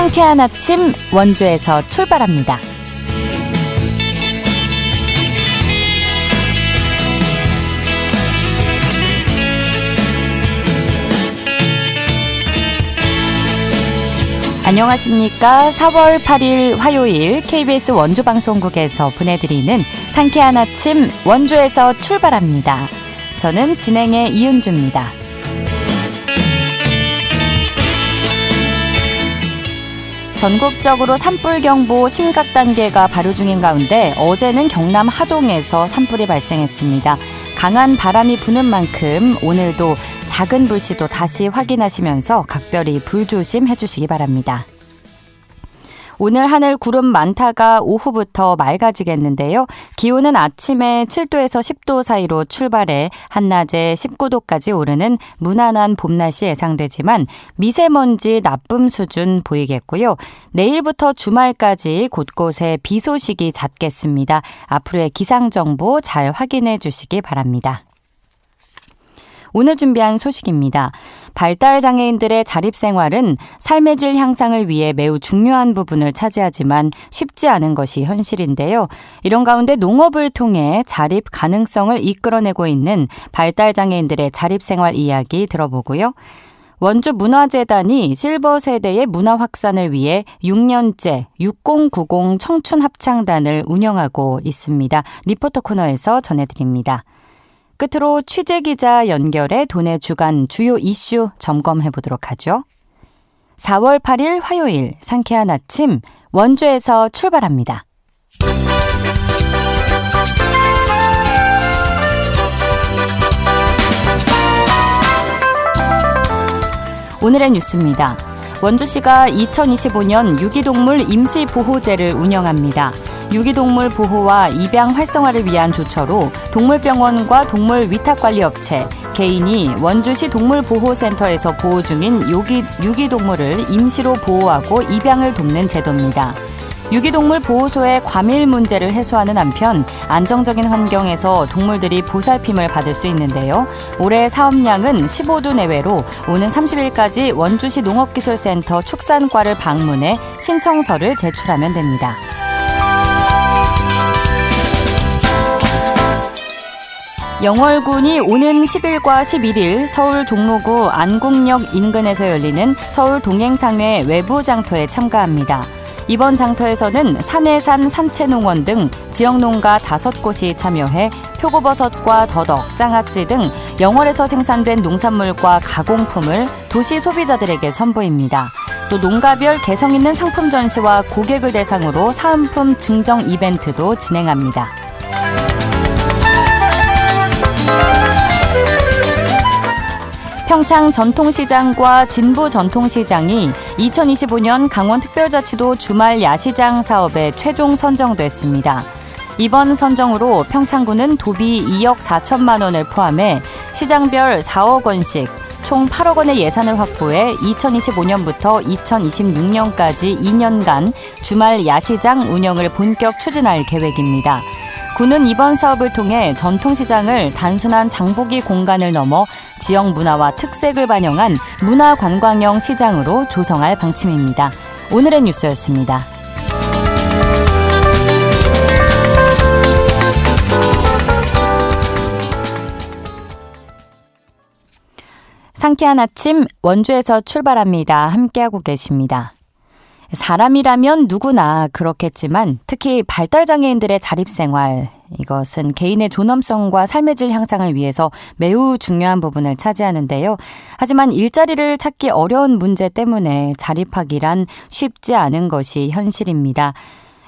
상쾌한 아침 원주에서 출발합니다. 안녕하십니까. 4월 8일 화요일 KBS 원주방송국에서 보내드리는 상쾌한 아침 원주에서 출발합니다. 저는 진행의 이은주입니다. 전국적으로 산불경보 심각 단계가 발효 중인 가운데 어제는 경남 하동에서 산불이 발생했습니다. 강한 바람이 부는 만큼 오늘도 작은 불씨도 다시 확인하시면서 각별히 불조심해 주시기 바랍니다. 오늘 하늘 구름 많다가 오후부터 맑아지겠는데요. 기온은 아침에 7도에서 10도 사이로 출발해 한낮에 19도까지 오르는 무난한 봄날씨 예상되지만 미세먼지 나쁨 수준 보이겠고요. 내일부터 주말까지 곳곳에 비 소식이 잦겠습니다. 앞으로의 기상정보 잘 확인해 주시기 바랍니다. 오늘 준비한 소식입니다. 발달장애인들의 자립생활은 삶의 질 향상을 위해 매우 중요한 부분을 차지하지만 쉽지 않은 것이 현실인데요. 이런 가운데 농업을 통해 자립 가능성을 이끌어내고 있는 발달장애인들의 자립생활 이야기 들어보고요. 원주문화재단이 실버 세대의 문화 확산을 위해 6년째 6090 청춘합창단을 운영하고 있습니다. 리포터 코너에서 전해드립니다. 끝으로 취재기자 연결해 도내 주간 주요 이슈 점검해 보도록 하죠. 4월 8일 화요일 상쾌한 아침 원주에서 출발합니다. 오늘의 뉴스입니다. 원주시가 2025년 유기동물 임시보호제를 운영합니다. 유기동물 보호와 입양 활성화를 위한 조처로 동물병원과 동물위탁관리업체, 개인이 원주시 동물보호센터에서 보호 중인 유기동물을 임시로 보호하고 입양을 돕는 제도입니다. 유기동물 보호소의 과밀 문제를 해소하는 한편 안정적인 환경에서 동물들이 보살핌을 받을 수 있는데요. 올해 사업량은 15두 내외로 오는 30일까지 원주시 농업기술센터 축산과를 방문해 신청서를 제출하면 됩니다. 영월군이 오는 10일과 11일 서울 종로구 안국역 인근에서 열리는 서울 동행상회 외부 장터에 참가합니다. 이번 장터에서는 산해산 산채농원 등 지역농가 5곳이 참여해 표고버섯과 더덕, 장아찌 등 영월에서 생산된 농산물과 가공품을 도시 소비자들에게 선보입니다. 또 농가별 개성 있는 상품 전시와 고객을 대상으로 사은품 증정 이벤트도 진행합니다. 평창 전통시장과 진부 전통시장이 2025년 강원특별자치도 주말 야시장 사업에 최종 선정됐습니다. 이번 선정으로 평창군은 도비 2억 4천만 원을 포함해 시장별 4억 원씩 총 8억 원의 예산을 확보해 2025년부터 2026년까지 2년간 주말 야시장 운영을 본격 추진할 계획입니다. 군은 이번 사업을 통해 전통시장을 단순한 장보기 공간을 넘어 지역 문화와 특색을 반영한 문화관광형 시장으로 조성할 방침입니다. 오늘의 뉴스였습니다. 상쾌한 아침 원주에서 출발합니다. 함께하고 계십니다. 사람이라면 누구나 그렇겠지만 특히 발달장애인들의 자립생활, 이것은 개인의 존엄성과 삶의 질 향상을 위해서 매우 중요한 부분을 차지하는데요. 하지만 일자리를 찾기 어려운 문제 때문에 자립하기란 쉽지 않은 것이 현실입니다.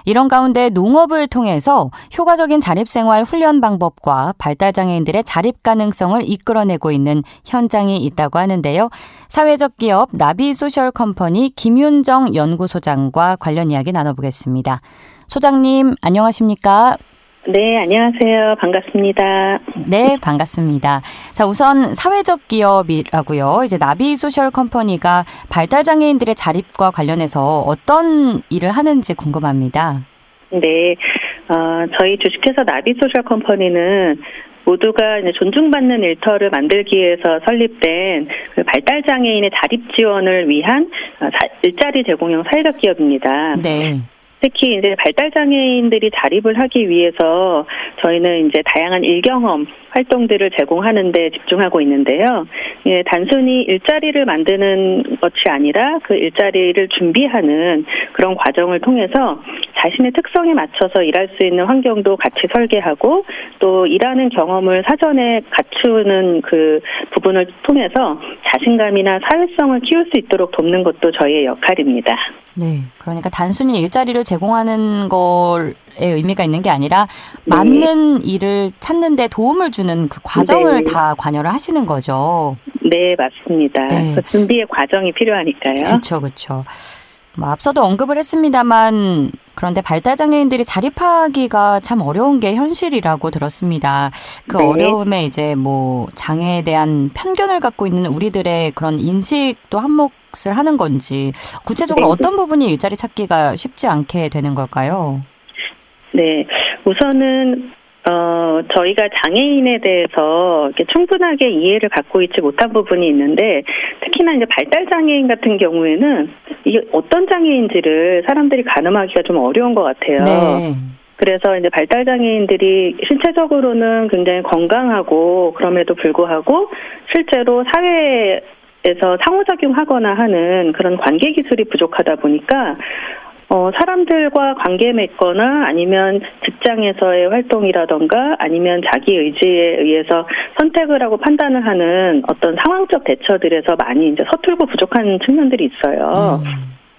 이런 가운데 농업을 통해서 효과적인 자립생활 훈련 방법과 발달장애인들의 자립 가능성을 이끌어내고 있는 현장이 있다고 하는데요. 사회적 기업 나비소셜컴퍼니 김윤정 연구소장과 관련 이야기 나눠보겠습니다. 소장님, 안녕하십니까? 네, 안녕하세요. 반갑습니다. 네, 반갑습니다. 자, 우선 사회적 기업이라고요. 이제 나비소셜컴퍼니가 발달장애인들의 자립과 관련해서 어떤 일을 하는지 궁금합니다. 네, 저희 주식회사 나비소셜컴퍼니는 모두가 이제 존중받는 일터를 만들기 위해서 설립된 그 발달 장애인의 자립 지원을 위한 일자리 제공형 사회적 기업입니다. 네. 특히 이제 발달 장애인들이 자립을 하기 위해서 저희는 이제 다양한 일경험 활동들을 제공하는 데 집중하고 있는데요. 예, 단순히 일자리를 만드는 것이 아니라 그 일자리를 준비하는 그런 과정을 통해서 자신의 특성에 맞춰서 일할 수 있는 환경도 같이 설계하고 또 일하는 경험을 사전에 갖추는 그 부분을 통해서 자신감이나 사회성을 키울 수 있도록 돕는 것도 저희의 역할입니다. 네. 그러니까 단순히 일자리를 제공하는 거에 의미가 있는 게 아니라 맞는 일을 찾는 데 도움을 주는 그 과정을 다 관여를 하시는 거죠. 네, 맞습니다. 네. 그 준비의 과정이 필요하니까요. 그렇죠. 뭐 앞서도 언급을 했습니다만 그런데 발달장애인들이 자립하기가 참 어려운 게 현실이라고 들었습니다. 그 네. 어려움에 이제 뭐 장애에 대한 편견을 갖고 있는 우리들의 그런 인식도 한몫을 하는 건지 구체적으로 네. 어떤 부분이 일자리 찾기가 쉽지 않게 되는 걸까요? 네, 우선은 저희가 장애인에 대해서 이렇게 충분하게 이해를 갖고 있지 못한 부분이 있는데 특히나 이제 발달 장애인 같은 경우에는 이게 어떤 장애인지를 사람들이 가늠하기가 좀 어려운 것 같아요. 네. 그래서 이제 발달 장애인들이 신체적으로는 굉장히 건강하고 그럼에도 불구하고 실제로 사회에서 상호작용하거나 하는 그런 관계 기술이 부족하다 보니까 사람들과 관계 맺거나 아니면 직장에서의 활동이라던가 아니면 자기 의지에 의해서 선택을 하고 판단을 하는 어떤 상황적 대처들에서 많이 이제 서툴고 부족한 측면들이 있어요.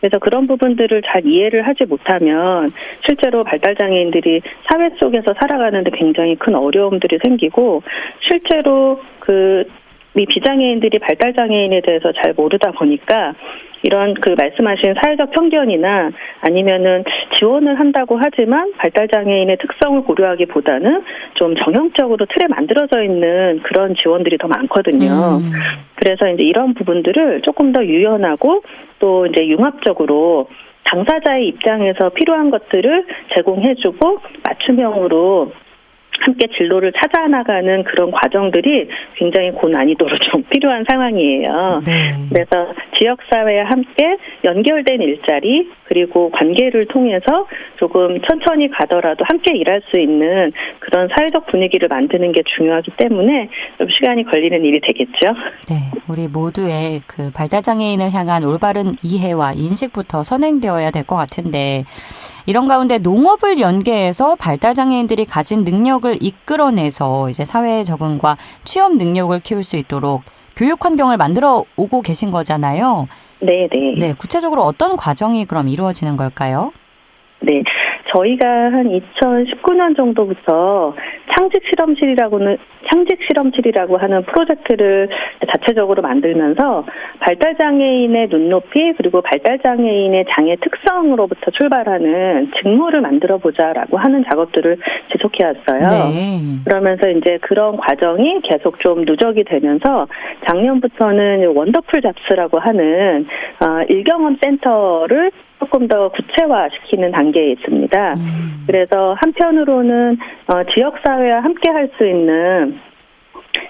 그래서 그런 부분들을 잘 이해를 하지 못하면 실제로 발달장애인들이 사회 속에서 살아가는데 굉장히 큰 어려움들이 생기고 실제로 이 비장애인들이 발달장애인에 대해서 잘 모르다 보니까 이런 그 말씀하신 사회적 편견이나 아니면은 지원을 한다고 하지만 발달장애인의 특성을 고려하기보다는 좀 정형적으로 틀에 만들어져 있는 그런 지원들이 더 많거든요. 그래서 이제 이런 부분들을 조금 더 유연하고 또 이제 융합적으로 당사자의 입장에서 필요한 것들을 제공해주고 맞춤형으로 함께 진로를 찾아 나가는 그런 과정들이 굉장히 고난이도로 좀 필요한 상황이에요. 네. 그래서 지역사회와 함께 연결된 일자리 그리고 관계를 통해서 조금 천천히 가더라도 함께 일할 수 있는 그런 사회적 분위기를 만드는 게 중요하기 때문에 좀 시간이 걸리는 일이 되겠죠. 네, 우리 모두의 그 발달장애인을 향한 올바른 이해와 인식부터 선행되어야 될 것 같은데 이런 가운데 농업을 연계해서 발달장애인들이 가진 능력을 이끌어내서 이제 사회 적응과 취업 능력을 키울 수 있도록 교육 환경을 만들어 오고 계신 거잖아요. 네. 네, 구체적으로 어떤 과정이 그럼 이루어지는 걸까요? 네, 저희가 한 2019년 정도부터 창직실험실이라고 하는 프로젝트를 자체적으로 만들면서 발달장애인의 눈높이 그리고 발달장애인의 장애 특성으로부터 출발하는 직무를 만들어보자라고 하는 작업들을 지속해왔어요. 네. 그러면서 이제 그런 과정이 계속 좀 누적이 되면서 작년부터는 원더풀 잡스라고 하는 일경험 센터를 조금 더 구체화시키는 단계에 있습니다. 그래서 한편으로는 지역사회와 함께 할 수 있는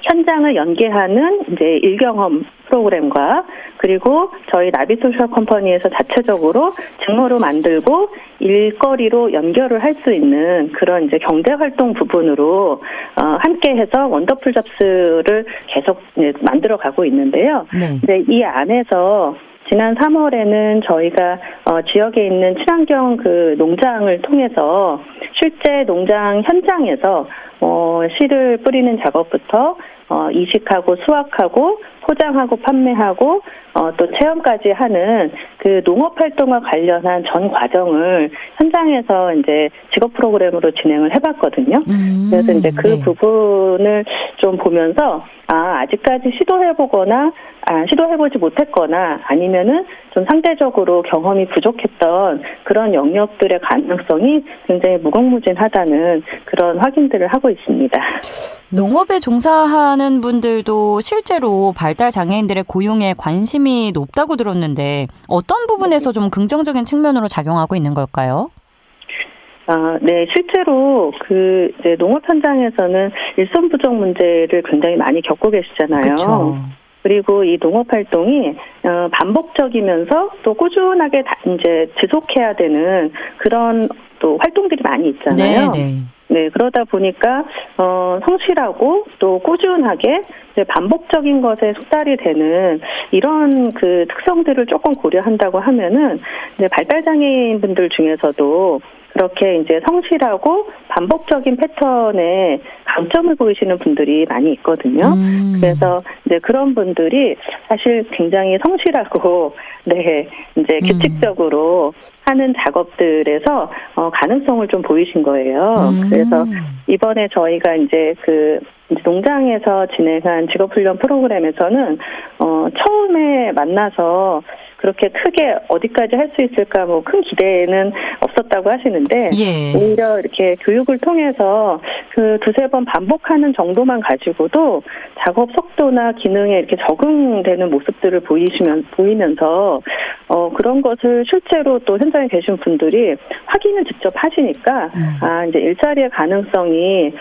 현장을 연계하는 이제 일경험 프로그램과 그리고 저희 나비소셜 컴퍼니에서 자체적으로 직무로 만들고 일거리로 연결을 할 수 있는 그런 이제 경제활동 부분으로 함께해서 원더풀 잡스를 계속 만들어 가고 있는데요. 네. 이제 이 안에서 지난 3월에는 저희가 지역에 있는 친환경 그 농장을 통해서 실제 농장 현장에서 씨를 뿌리는 작업부터 이식하고 수확하고 포장하고 판매하고 또 체험까지 하는 그 농업 활동과 관련한 전 과정을 현장에서 이제 직업 프로그램으로 진행을 해봤거든요. 그래서 이제 그 부분을 좀 보면서 아직까지 시도해보지 못했거나 아니면은 좀 상대적으로 경험이 부족했던 그런 영역들의 가능성이 굉장히 무궁무진하다는 그런 확인들을 하고 있습니다. 농업에 종사하는 분들도 실제로 발달 장애인들의 고용에 관심이 높다고 들었는데 어떤 부분에서 좀 긍정적인 측면으로 작용하고 있는 걸까요? 네, 실제로 이제 농업 현장에서는 일손 부족 문제를 굉장히 많이 겪고 계시잖아요. 그렇죠. 그리고 이 농업 활동이 반복적이면서 또 꾸준하게 이제 지속해야 되는 그런 또 활동들이 많이 있잖아요. 네. 네, 그러다 보니까 성실하고 또 꾸준하게 이제 반복적인 것에 숙달이 되는 이런 그 특성들을 조금 고려한다고 하면은 이제 발달 장애인 분들 중에서도 그렇게 이제 성실하고 반복적인 패턴에 강점을 보이시는 분들이 많이 있거든요. 그래서 이제 그런 분들이 사실 굉장히 성실하고 네, 이제 규칙적으로 하는 작업들에서 가능성을 좀 보이신 거예요. 그래서 이번에 저희가 이제 농장에서 진행한 직업훈련 프로그램에서는 처음에 만나서 그렇게 크게 어디까지 할 수 있을까 뭐 큰 기대는 없었다고 하시는데 예. 오히려 이렇게 교육을 통해서 그 두세 번 반복하는 정도만 가지고도 작업 속도나 기능에 이렇게 적응되는 모습들을 보이면서 그런 것을 실제로 또 현장에 계신 분들이 확인을 직접 하시니까 이제 일자리의 가능성이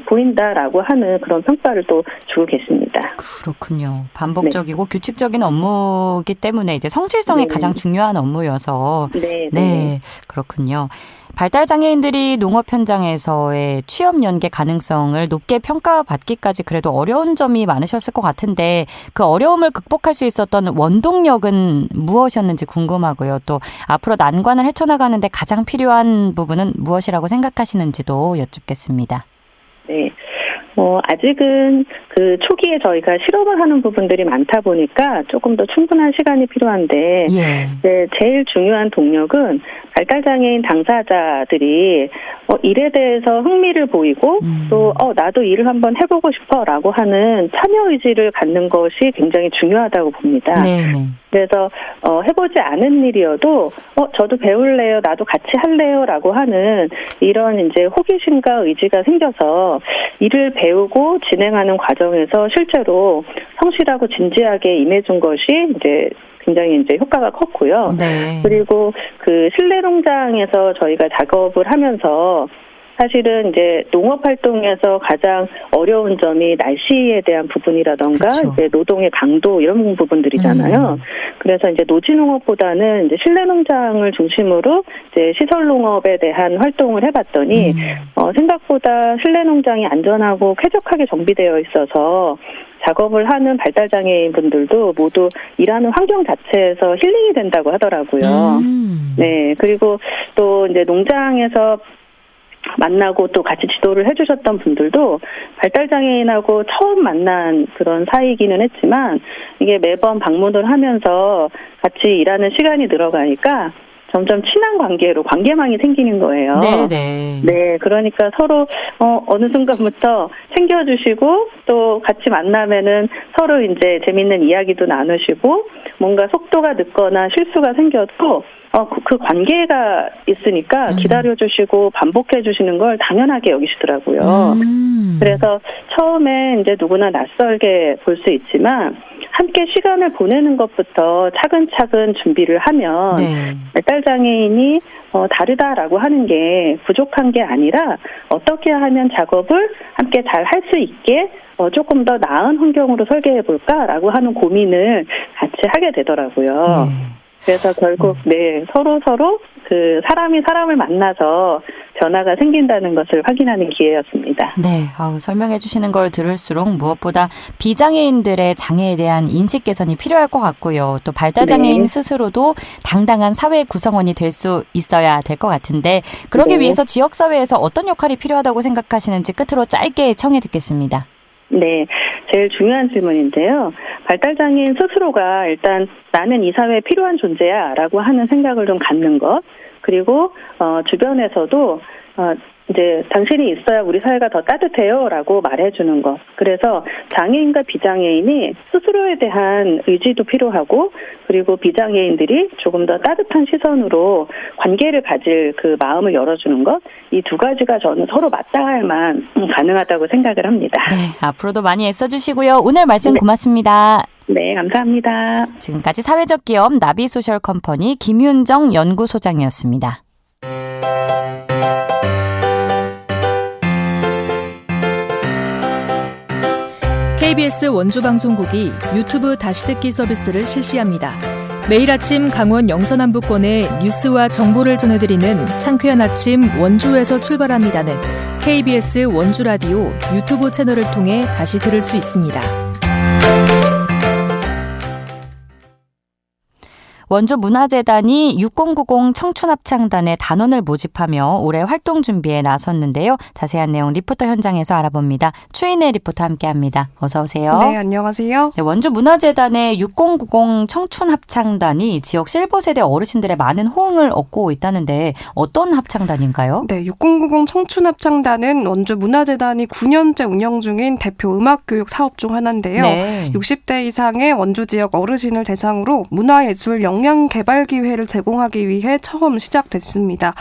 보인다라고 하는 그런 평가를 또 주고 계십니다. 그렇군요. 반복적이고 규칙적인 업무이기 때문에 이제 성실성이 가장 중요한 업무여서 네, 그렇군요. 발달 장애인들이 농업 현장에서의 취업 연계 가능성을 높게 평가받기까지 그래도 어려운 점이 많으셨을 것 같은데 그 어려움을 극복할 수 있었던 원동력은 무엇이었는지 궁금하고요. 또 앞으로 난관을 헤쳐나가는데 가장 필요한 부분은 무엇이라고 생각하시는지도 여쭙겠습니다. 네. 아직은 그 초기에 저희가 실험을 하는 부분들이 많다 보니까 조금 더 충분한 시간이 필요한데, 네, 제일 중요한 동력은 발달장애인 당사자들이 일에 대해서 흥미를 보이고 또 나도 일을 한번 해보고 싶어라고 하는 참여 의지를 갖는 것이 굉장히 중요하다고 봅니다. 네네. 그래서 해보지 않은 일이어도 저도 배울래요, 나도 같이 할래요라고 하는 이런 이제 호기심과 의지가 생겨서 일을 배우고 진행하는 과정에서 실제로 성실하고 진지하게 임해준 것이 이제 굉장히 이제 효과가 컸고요. 네. 그리고 그 실내 농장에서 저희가 작업을 하면서 사실은 이제 농업 활동에서 가장 어려운 점이 날씨에 대한 부분이라던가 이제 노동의 강도 이런 부분들이잖아요. 그래서 이제 노지 농업보다는 이제 실내 농장을 중심으로 이제 시설 농업에 대한 활동을 해봤더니 생각보다 실내 농장이 안전하고 쾌적하게 정비되어 있어서 작업을 하는 발달 장애인 분들도 모두 일하는 환경 자체에서 힐링이 된다고 하더라고요. 네, 그리고 또 이제 농장에서 만나고 또 같이 지도를 해주셨던 분들도 발달장애인하고 처음 만난 그런 사이이기는 했지만 이게 매번 방문을 하면서 같이 일하는 시간이 늘어가니까 점점 친한 관계로 관계망이 생기는 거예요. 네네. 네, 그러니까 서로 어느 순간부터 챙겨주시고 또 같이 만나면은 서로 이제 재밌는 이야기도 나누시고 뭔가 속도가 늦거나 실수가 생겨도 그 관계가 있으니까 기다려주시고 반복해주시는 걸 당연하게 여기시더라고요. 그래서 처음에 이제 누구나 낯설게 볼 수 있지만 함께 시간을 보내는 것부터 차근차근 준비를 하면 발달장애인이 다르다라고 하는 게 부족한 게 아니라 어떻게 하면 작업을 함께 잘 할 수 있게 조금 더 나은 환경으로 설계해 볼까라고 하는 고민을 같이 하게 되더라고요. 그래서 결국 서로 그 사람이 사람을 만나서 변화가 생긴다는 것을 확인하는 기회였습니다. 네, 설명해 주시는 걸 들을수록 무엇보다 비장애인들의 장애에 대한 인식 개선이 필요할 것 같고요. 또 발달장애인 스스로도 당당한 사회 구성원이 될 수 있어야 될 것 같은데 그러기 위해서 지역사회에서 어떤 역할이 필요하다고 생각하시는지 끝으로 짧게 청해 듣겠습니다. 네, 제일 중요한 질문인데요. 발달장애인 스스로가 일단 나는 이 사회에 필요한 존재야 라고 하는 생각을 좀 갖는 것, 그리고 주변에서도 이제 당신이 있어야 우리 사회가 더 따뜻해요 라고 말해주는 것. 그래서 장애인과 비장애인이 스스로에 대한 의지도 필요하고 그리고 비장애인들이 조금 더 따뜻한 시선으로 관계를 가질 그 마음을 열어주는 것. 이 두 가지가 저는 서로 맞닿아야만 가능하다고 생각을 합니다. 네, 앞으로도 많이 애써주시고요. 오늘 말씀 고맙습니다. 네, 감사합니다. 지금까지 사회적 기업 나비소셜 컴퍼니 김윤정 연구소장이었습니다. KBS 원주방송국이 유튜브 다시 듣기 서비스를 실시합니다. 매일 아침 강원 영서남부권의 뉴스와 정보를 전해드리는 상쾌한 아침 원주에서 출발합니다는 KBS 원주라디오 유튜브 채널을 통해 다시 들을 수 있습니다. 원주문화재단이 6090 청춘합창단의 단원을 모집하며 올해 활동 준비에 나섰는데요. 자세한 내용 리포터 현장에서 알아봅니다. 추인혜 리포터 함께합니다. 어서 오세요. 네, 안녕하세요. 네, 원주문화재단의 6090 청춘합창단이 지역 실버세대 어르신들의 많은 호응을 얻고 있다는데 어떤 합창단인가요? 네, 6090 청춘합창단은 원주문화재단이 9년째 운영 중인 대표 음악교육 사업 중 하나인데요. 네. 60대 이상의 원주 지역 어르신을 대상으로 문화예술 역량 개발 기회를 제공하기 위해 처음 시작됐습니다.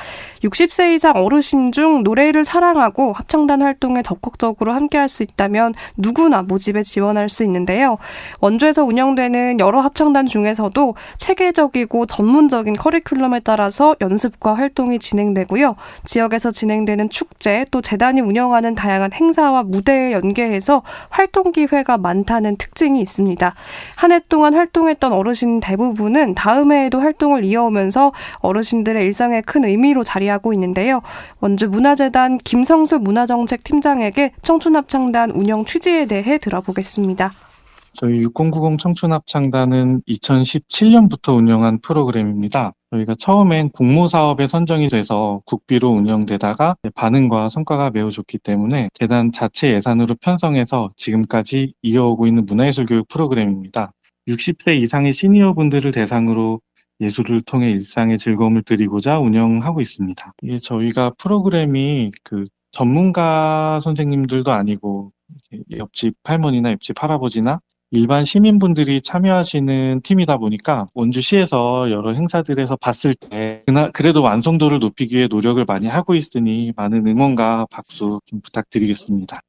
60세 이상 어르신 중 노래를 사랑하고 합창단 활동에 적극적으로 함께할 수 있다면 누구나 모집에 지원할 수 있는데요. 원주에서 운영되는 여러 합창단 중에서도 체계적이고 전문적인 커리큘럼에 따라서 연습과 활동이 진행되고요. 지역에서 진행되는 축제 또 재단이 운영하는 다양한 행사와 무대에 연계해서 활동 기회가 많다는 특징이 있습니다. 한 해 동안 활동했던 어르신 대부분은 다음 해에도 활동을 이어오면서 어르신들의 일상에 큰 의미로 자리하고 있는데요. 원주문화재단 김성수 문화정책팀장에게 청춘합창단 운영 취지에 대해 들어보겠습니다. 저희 6090 청춘합창단은 2017년부터 운영한 프로그램입니다. 저희가 처음엔 공모사업에 선정이 돼서 국비로 운영되다가 반응과 성과가 매우 좋기 때문에 재단 자체 예산으로 편성해서 지금까지 이어오고 있는 문화예술 교육 프로그램입니다. 60세 이상의 시니어분들을 대상으로 예술을 통해 일상의 즐거움을 드리고자 운영하고 있습니다. 이게 저희가 프로그램이 전문가 선생님들도 아니고 옆집 할머니나 옆집 할아버지나 일반 시민분들이 참여하시는 팀이다 보니까 원주시에서 여러 행사들에서 봤을 때 그래도 완성도를 높이기 위해 노력을 많이 하고 있으니 많은 응원과 박수 좀 부탁드리겠습니다.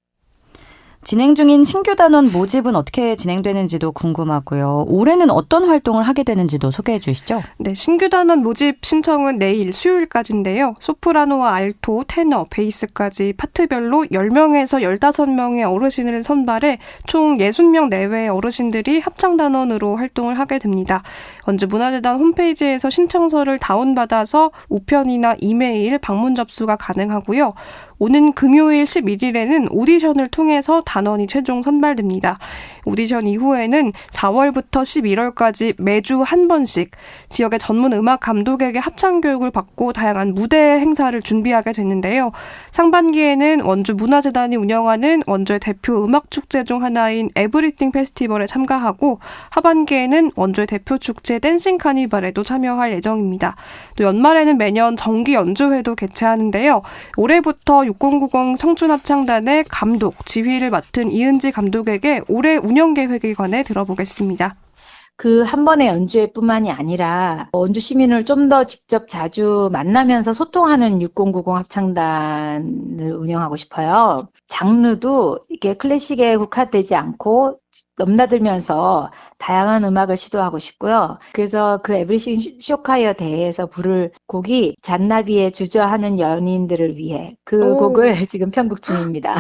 진행 중인 신규 단원 모집은 어떻게 진행되는지도 궁금하고요. 올해는 어떤 활동을 하게 되는지도 소개해 주시죠. 네, 신규 단원 모집 신청은 내일 수요일까지인데요. 소프라노와 알토, 테너, 베이스까지 파트별로 10명에서 15명의 어르신을 선발해 총 60명 내외의 어르신들이 합창단원으로 활동을 하게 됩니다. 원주문화재단 홈페이지에서 신청서를 다운받아서 우편이나 이메일, 방문 접수가 가능하고요. 오는 금요일 11일에는 오디션을 통해서 단원이 최종 선발됩니다. 오디션 이후에는 4월부터 11월까지 매주 한 번씩 지역의 전문 음악 감독에게 합창 교육을 받고 다양한 무대 행사를 준비하게 됐는데요. 상반기에는 원주문화재단이 운영하는 원주의 대표 음악축제 중 하나인 에브리띵 페스티벌에 참가하고 하반기에는 원주의 대표 축제 댄싱 카니발에도 참여할 예정입니다. 또 연말에는 매년 정기 연주회도 개최하는데요. 올해부터 6090 청춘합창단의 감독, 지휘를 맡은 이은지 감독에게 올해 운영 계획에 관해 들어보겠습니다. 그 한 번의 연주회뿐만이 아니라 원주 시민을 좀 더 직접 자주 만나면서 소통하는 6090 합창단을 운영하고 싶어요. 장르도 이게 클래식에 국한되지 않고 넘나들면서 다양한 음악을 시도하고 싶고요. 그래서 그 에브리싱 쇼카이어 대회에서 부를 곡이 잔나비의 주저하는 연인들을 위해 그 곡을 지금 편곡 중입니다.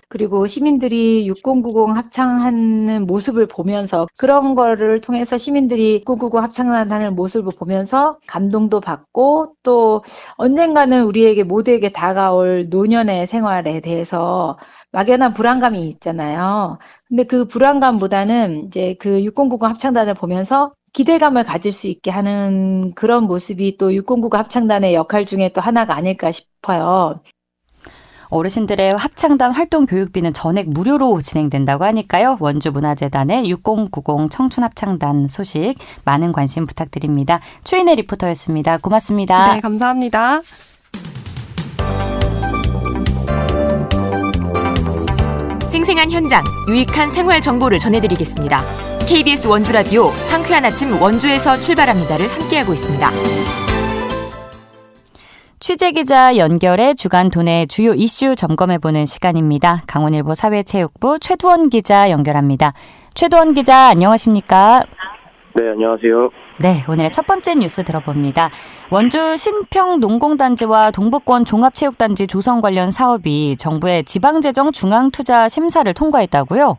그리고 시민들이 6090 합창하는 모습을 보면서 그런 거를 통해서 시민들이 6090 합창하는 모습을 보면서 감동도 받고 또 언젠가는 우리에게 모두에게 다가올 노년의 생활에 대해서 막연한 불안감이 있잖아요. 근데 그 불안감보다는 이제 그 6090 합창단을 보면서 기대감을 가질 수 있게 하는 그런 모습이 또 6090 합창단의 역할 중에 또 하나가 아닐까 싶어요. 어르신들의 합창단 활동 교육비는 전액 무료로 진행된다고 하니까요. 원주문화재단의 6090 청춘합창단 소식 많은 관심 부탁드립니다. 추인혜 리포터였습니다. 고맙습니다. 네, 감사합니다. 생생한 현장, 유익한 생활 정보를 전해드리겠습니다. KBS 원주라디오 상쾌한 아침 원주에서 출발합니다를 함께하고 있습니다. 취재기자 연결해 주간 도내 주요 이슈 점검해보는 시간입니다. 강원일보 사회체육부 최두원 기자 연결합니다. 최두원 기자 안녕하십니까? 네, 안녕하세요. 네, 오늘의 첫 번째 뉴스 들어봅니다. 원주 신평농공단지와 동북권 종합체육단지 조성 관련 사업이 정부의 지방재정 중앙투자 심사를 통과했다고요?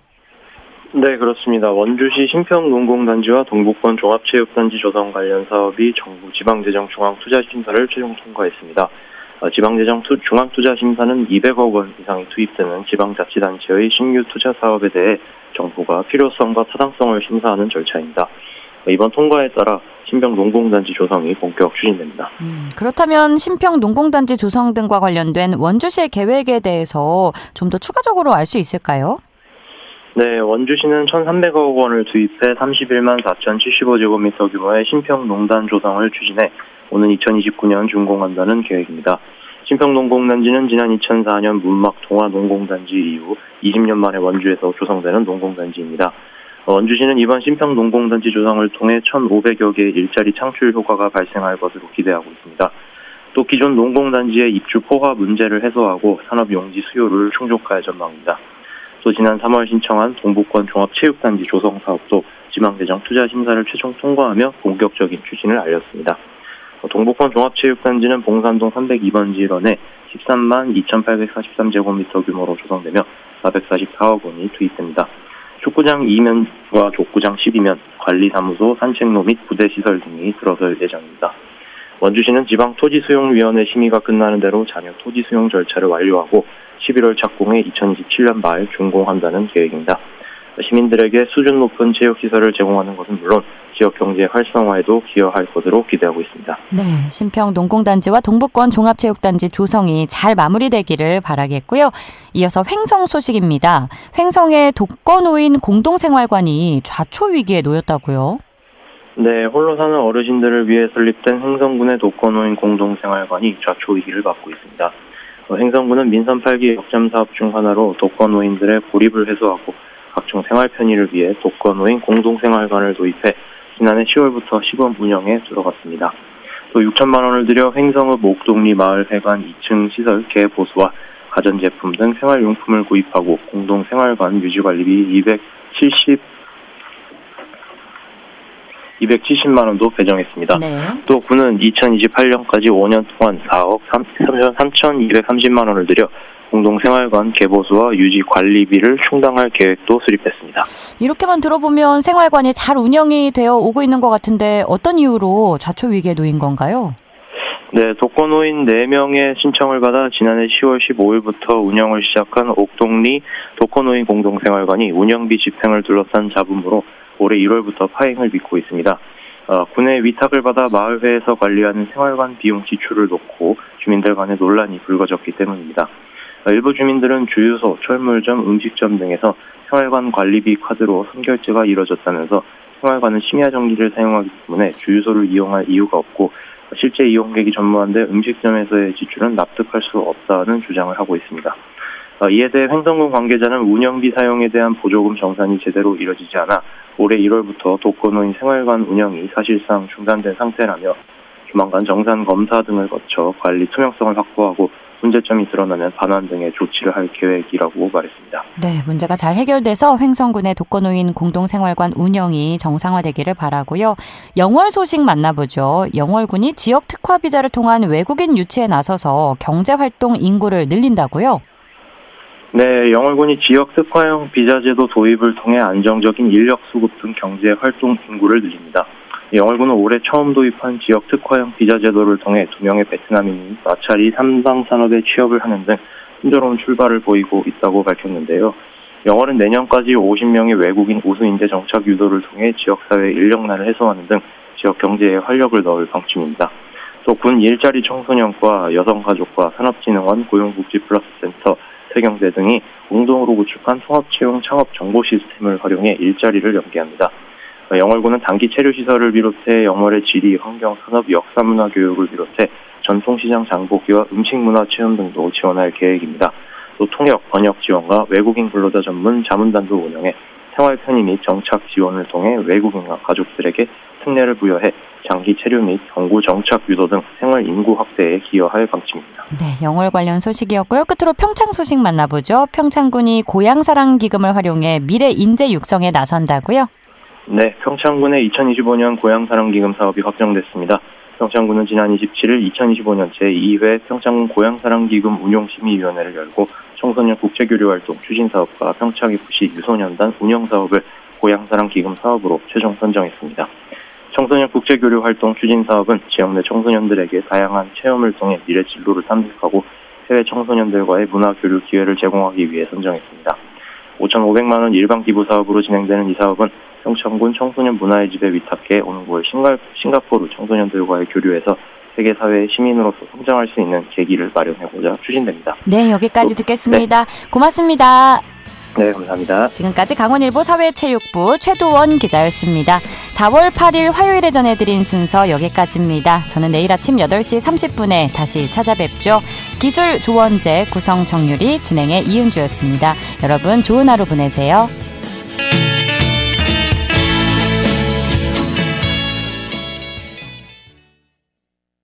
네, 그렇습니다. 원주시 신평농공단지와 동북권 종합체육단지 조성 관련 사업이 정부 지방재정중앙투자심사를 최종 통과했습니다. 지방재정 중앙투자심사는 200억 원 이상이 투입되는 지방자치단체의 신규 투자 사업에 대해 정부가 필요성과 타당성을 심사하는 절차입니다. 이번 통과에 따라 신평농공단지 조성이 본격 추진됩니다. 그렇다면 신평농공단지 조성 등과 관련된 원주시의 계획에 대해서 좀 더 추가적으로 알 수 있을까요? 네, 원주시는 1,300억 원을 투입해 31만 4,075제곱미터 규모의 신평농단 조성을 추진해 오는 2029년 준공한다는 계획입니다. 신평농공단지는 지난 2004년 문막 동화농공단지 이후 20년 만에 원주에서 조성되는 농공단지입니다. 원주시는 이번 신평농공단지 조성을 통해 1,500여 개의 일자리 창출 효과가 발생할 것으로 기대하고 있습니다. 또 기존 농공단지의 입주 포화 문제를 해소하고 산업용지 수요를 충족할 전망입니다. 또 지난 3월 신청한 동북권 종합체육단지 조성 사업도 지방재정 투자심사를 최종 통과하며 본격적인 추진을 알렸습니다. 동북권 종합체육단지는 봉산동 302번지 일원에 13만 2,843제곱미터 규모로 조성되며 444억 원이 투입됩니다. 축구장 2면과 족구장 12면, 관리사무소, 산책로 및 부대시설 등이 들어설 예정입니다. 원주시는 지방토지수용위원회 심의가 끝나는 대로 잔여 토지수용 절차를 완료하고 11월 착공해 2027년 말 준공한다는 계획입니다. 시민들에게 수준 높은 체육시설을 제공하는 것은 물론 지역 경제 활성화에도 기여할 것으로 기대하고 있습니다. 네, 신평농공단지와 동북권 종합체육단지 조성이 잘 마무리되기를 바라겠고요. 이어서 횡성 소식입니다. 횡성의 독거노인 공동생활관이 좌초 위기에 놓였다고요? 네, 홀로 사는 어르신들을 위해 설립된 횡성군의 독거노인 공동생활관이 좌초 위기를 맞고 있습니다. 횡성군은 민선 8기 역점 사업 중 하나로 독거노인들의 고립을 해소하고 각종 생활 편의를 위해 독거노인 공동생활관을 도입해 지난해 10월부터 시범 운영에 들어갔습니다. 또 6천만 원을 들여 횡성읍 옥동리 마을회관 2층 시설 개보수와 가전제품 등 생활용품을 구입하고 공동생활관 유지관리비 270만 원도 배정했습니다. 네. 또 군은 2028년까지 5년 동안 4억 3,230만 원을 들여 공동생활관 개보수와 유지 관리비를 충당할 계획도 수립했습니다. 이렇게만 들어보면 생활관이 잘 운영이 되어 오고 있는 것 같은데 어떤 이유로 좌초 위기에 놓인 건가요? 네, 독거노인 4명의 신청을 받아 지난해 10월 15일부터 운영을 시작한 옥동리 독거노인 공동생활관이 운영비 집행을 둘러싼 잡음으로 올해 1월부터 파행을 빚고 있습니다. 군의 위탁을 받아 마을회에서 관리하는 생활관 비용 지출을 놓고 주민들 간의 논란이 불거졌기 때문입니다. 일부 주민들은 주유소, 철물점, 음식점 등에서 생활관 관리비 카드로 선결제가 이뤄졌다면서 생활관은 심야전기를 사용하기 때문에 주유소를 이용할 이유가 없고 실제 이용객이 전무한데 음식점에서의 지출은 납득할 수 없다는 주장을 하고 있습니다. 이에 대해 횡성군 관계자는 운영비 사용에 대한 보조금 정산이 제대로 이뤄지지 않아 올해 1월부터 독거노인 생활관 운영이 사실상 중단된 상태라며 조만간 정산 검사 등을 거쳐 관리 투명성을 확보하고 문제점이 드러나면 반환 등의 조치를 할 계획이라고 말했습니다. 네, 문제가 잘 해결돼서 횡성군의 독거노인 공동생활관 운영이 정상화되기를 바라고요. 영월 소식 만나보죠. 영월군이 지역 특화 비자를 통한 외국인 유치에 나서서 경제활동 인구를 늘린다고요? 네, 영월군이 지역 특화형 비자제도 도입을 통해 안정적인 인력 수급 등 경제활동 인구를 늘립니다. 영월군은 올해 처음 도입한 지역 특화형 비자제도를 통해 2명의 베트남인이 마찰이 삼상산업에 취업을 하는 등 순조로운 출발을 보이고 있다고 밝혔는데요. 영월은 내년까지 50명의 외국인 우수인재 정착 유도를 통해 지역사회 인력난을 해소하는 등 지역 경제에 활력을 넣을 방침입니다. 또 군 일자리 청소년과 여성가족과 산업진흥원 고용복지플러스센터 세경대 등이 공동으로 구축한 통합채용 창업 정보 시스템을 활용해 일자리를 연계합니다. 영월군은 단기 체류시설을 비롯해 영월의 지리, 환경, 산업, 역사문화 교육을 비롯해 전통시장 장보기와 음식문화 체험 등도 지원할 계획입니다. 또 통역, 번역 지원과 외국인 근로자 전문 자문단도 운영해 생활 편의 및 정착 지원을 통해 외국인과 가족들에게 특례를 부여해 장기 체류 및 경구 정착 유도 등 생활 인구 확대에 기여할 방침입니다. 네, 영월 관련 소식이었고요. 끝으로 평창 소식 만나보죠. 평창군이 고향사랑 기금을 활용해 미래 인재 육성에 나선다고요? 네, 평창군의 2025년 고향사랑 기금 사업이 확정됐습니다. 평창군은 지난 27일 2025년 제2회 평창군 고향사랑 기금 운용심의위원회를 열고 청소년 국제교류활동 추진사업과 평창FC 유소년단 운영사업을 고향사랑기금 사업으로 최종 선정했습니다. 청소년 국제교류활동 추진사업은 지역 내 청소년들에게 다양한 체험을 통해 미래 진로를 탐색하고 해외 청소년들과의 문화교류 기회를 제공하기 위해 선정했습니다. 5,500만 원 일반 기부 사업으로 진행되는 이 사업은 평창군 청소년 문화의 집에 위탁해 오는 9월 싱가포르 청소년들과의 교류에서 세계 사회의 시민으로서 성장할 수 있는 계기를 마련하고자 추진됩니다. 네, 여기까지 듣겠습니다. 네. 고맙습니다. 네, 감사합니다. 지금까지 강원일보 사회체육부 최도원 기자였습니다. 4월 8일 화요일에 전해드린 순서 여기까지입니다. 저는 내일 아침 8시 30분에 다시 찾아뵙죠. 기술 조원재, 구성 정유리, 진행의 이은주였습니다. 여러분 좋은 하루 보내세요.